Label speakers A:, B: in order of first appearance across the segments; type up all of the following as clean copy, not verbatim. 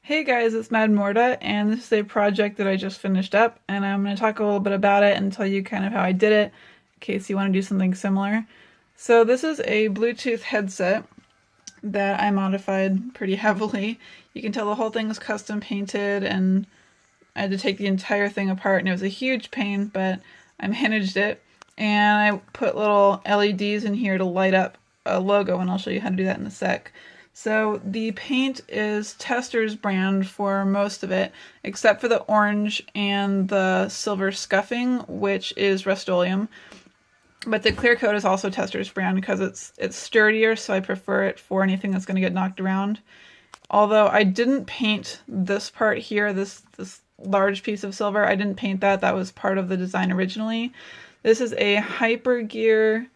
A: Hey guys, it's Mad Morta, and this is a project that I just finished up, and I'm going to talk a little bit about it and tell you kind of how I did it, in case you want to do something similar. So this is a Bluetooth headset that I modified pretty heavily. You can tell the whole thing was custom painted, and I had to take the entire thing apart, and it was a huge pain, but I managed it. And I put little LEDs in here to light up a logo, and I'll show you how to do that in a sec. So the paint is Tester's brand for most of it, except for the orange and the silver scuffing, which is Rust-Oleum. But the clear coat is also Tester's brand because it's sturdier, so I prefer it for anything that's going to get knocked around. Although I didn't paint this part here, this large piece of silver, I didn't paint that. That was part of the design originally. This is a Hypergear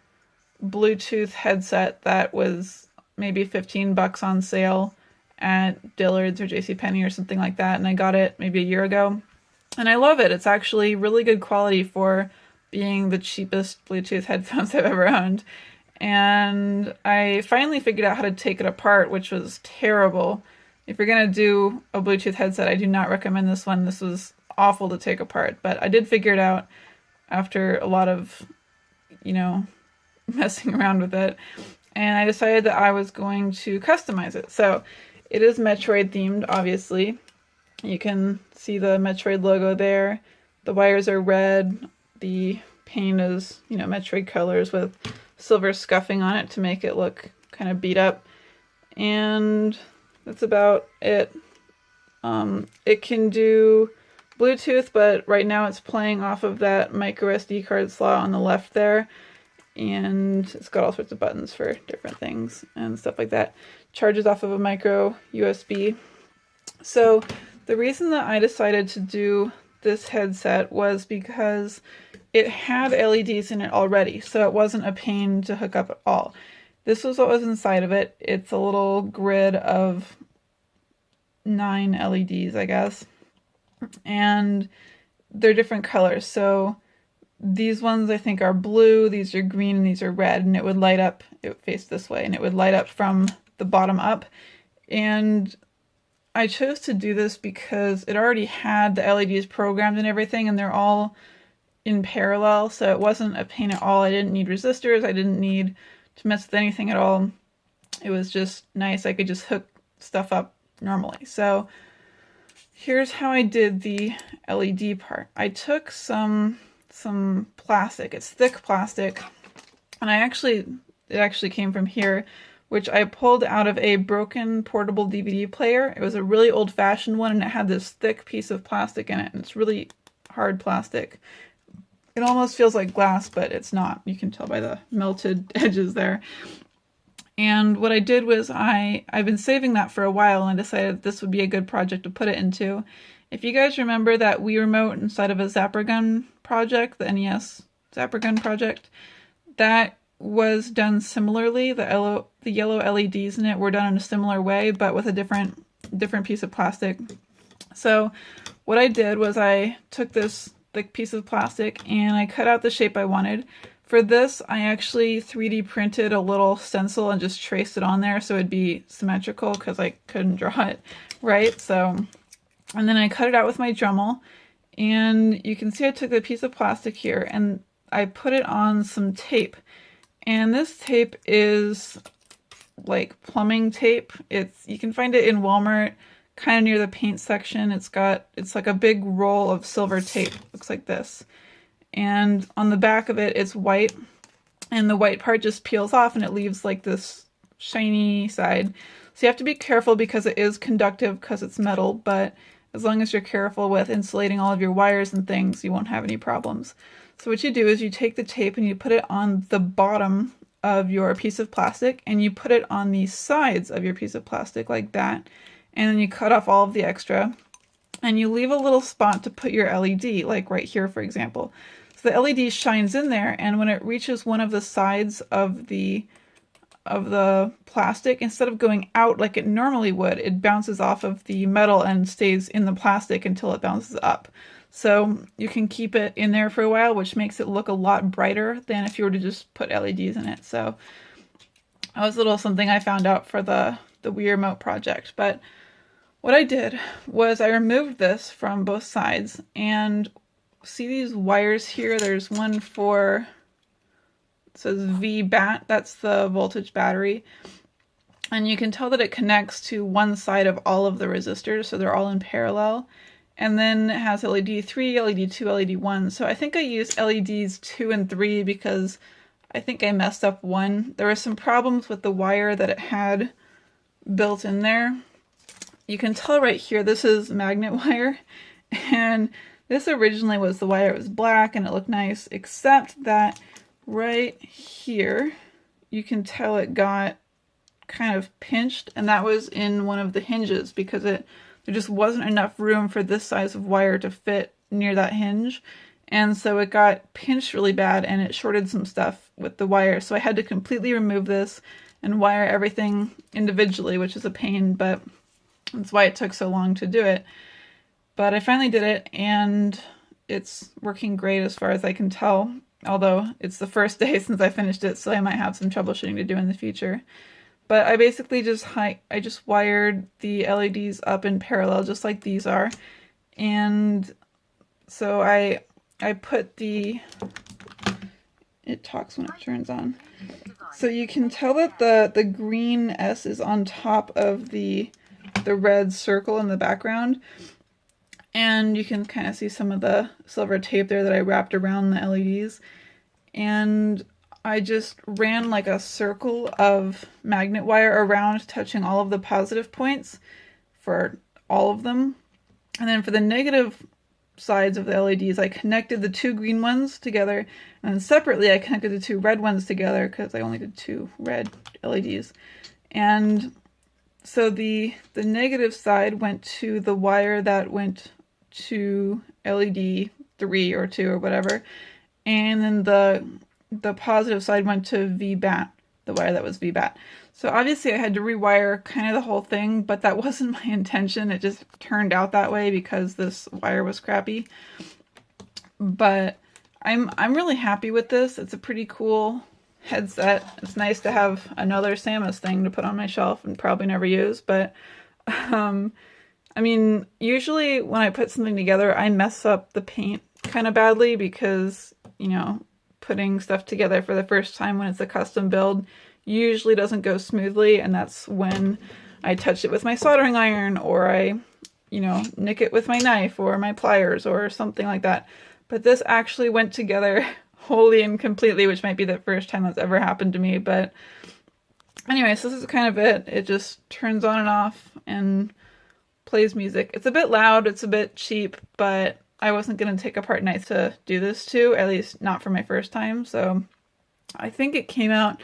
A: Bluetooth headset that was maybe 15 bucks on sale at Dillard's or JCPenney or something like that, and I got it maybe a year ago. And I love it. It's actually really good quality for being the cheapest Bluetooth headphones I've ever owned. And I finally figured out how to take it apart, which was terrible. If you're going to do a Bluetooth headset, I do not recommend this one. This was awful to take apart, but I did figure it out after a lot of, messing around with it. And I decided that I was going to customize it. So it is Metroid themed, obviously. You can see the Metroid logo there. The wires are red. The paint is, Metroid colors with silver scuffing on it to make it look kind of beat up. And that's about it. It can do Bluetooth, but right now it's playing off of that micro SD card slot on the left there. And it's got all sorts of buttons for different things and stuff like that. Charges off of a micro USB. So the reason that I decided to do this headset was because it had LEDs in it already, so it wasn't a pain to hook up at all. This was what was inside of it. It's a little grid of 9 LEDs, I guess. And they're different colors. So these ones I think are blue, these are green, and these are red, and it would light up, it would face this way, and it would light up from the bottom up. And I chose to do this because it already had the LEDs programmed and everything, and they're all in parallel, so it wasn't a pain at all. I didn't need resistors, I didn't need to mess with anything at all. It was just nice, I could just hook stuff up normally. So here's how I did the LED part. I took some plastic. It's thick plastic, and it actually came from here, which I pulled out of a broken portable DVD player. It was a really old-fashioned one, and it had this thick piece of plastic in it, and it's really hard plastic. It almost feels like glass, but it's not. You can tell by the melted edges there. And what I did was I've been saving that for a while, and I decided this would be a good project to put it into. If you guys remember that Wii Remote inside of a Zapper Gun project, the NES Zapper Gun project, that was done similarly. The yellow LEDs in it were done in a similar way, but with a different piece of plastic. So what I did was I took this thick piece of plastic and I cut out the shape I wanted. For this, I actually 3D printed a little stencil and just traced it on there so it'd be symmetrical because I couldn't draw it right. And then I cut it out with my Dremel, and you can see I took a piece of plastic here and I put it on some tape. And this tape is like plumbing tape. You can find it in Walmart, kind of near the paint section. It's like a big roll of silver tape. Looks like this. And on the back of it, it's white, and the white part just peels off and it leaves like this shiny side. So you have to be careful because it is conductive because it's metal, but as long as you're careful with insulating all of your wires and things, you won't have any problems. So what you do is you take the tape and you put it on the bottom of your piece of plastic, and you put it on the sides of your piece of plastic like that, and then you cut off all of the extra, and you leave a little spot to put your LED, like right here, for example. So the LED shines in there, and when it reaches one of the sides of the plastic, instead of going out like it normally would, it bounces off of the metal and stays in the plastic until it bounces up. So you can keep it in there for a while, which makes it look a lot brighter than if you were to just put LEDs in it. So that was a little something I found out for the Wii Remote project. But What I did was I removed this from both sides, and see these wires here? There's one for, it says VBAT, that's the voltage battery. And you can tell that it connects to one side of all of the resistors, so they're all in parallel. And then it has LED 3, LED 2, LED 1. So I think I used LEDs 2 and 3 because I think I messed up one. There were some problems with the wire that it had built in there. You can tell right here, this is magnet wire. And this originally was the wire. It was black and it looked nice, except that right here, you can tell it got kind of pinched, and that was in one of the hinges because there just wasn't enough room for this size of wire to fit near that hinge. And so it got pinched really bad and it shorted some stuff with the wire. So I had to completely remove this and wire everything individually, which is a pain, but that's why it took so long to do it. But I finally did it, and it's working great as far as I can tell, although it's the first day since I finished it, so I might have some troubleshooting to do in the future. But I basically just wired the LEDs up in parallel, just like these are. And so I put it talks when it turns on. So you can tell that the green S is on top of the red circle in the background. And you can kind of see some of the silver tape there that I wrapped around the LEDs. And I just ran like a circle of magnet wire around, touching all of the positive points for all of them. And then for the negative sides of the LEDs, I connected the two green ones together, and then separately I connected the two red ones together because I only did two red LEDs. And so the negative side went to the wire that went to LED 3 or 2 or whatever, and then the positive side went to VBAT, the wire that was VBAT. So obviously I had to rewire kind of the whole thing, but that wasn't my intention. It just turned out that way because this wire was crappy. But I'm really happy with this. It's a pretty cool headset. It's nice to have another Samus thing to put on my shelf and probably never use, but I mean, usually when I put something together, I mess up the paint kind of badly because, you know, putting stuff together for the first time when it's a custom build usually doesn't go smoothly, and that's when I touch it with my soldering iron, or I, you know, nick it with my knife or my pliers or something like that. But this actually went together wholly and completely, which might be the first time that's ever happened to me. But anyways, this is kind of it. It just turns on and off and plays music. It's a bit loud, it's a bit cheap, but I wasn't going to take apart knives to do this to, at least not for my first time. So I think it came out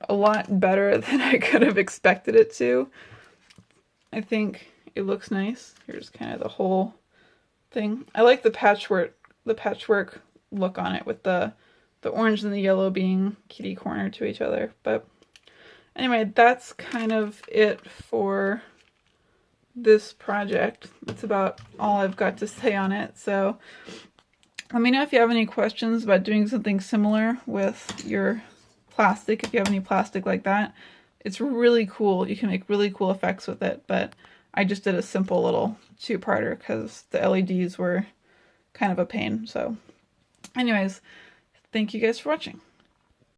A: a lot better than I could have expected it to. I think it looks nice. Here's kind of the whole thing. I like the patchwork look on it with the orange and the yellow being kitty corner to each other. But anyway, that's kind of it for this project. That's about all I've got to say on it. So let me know if you have any questions about doing something similar with your plastic, if you have any plastic like that. It's really cool. You can make really cool effects with it, but I just did a simple little two-parter because the LEDs were kind of a pain. So anyways, thank you guys for watching.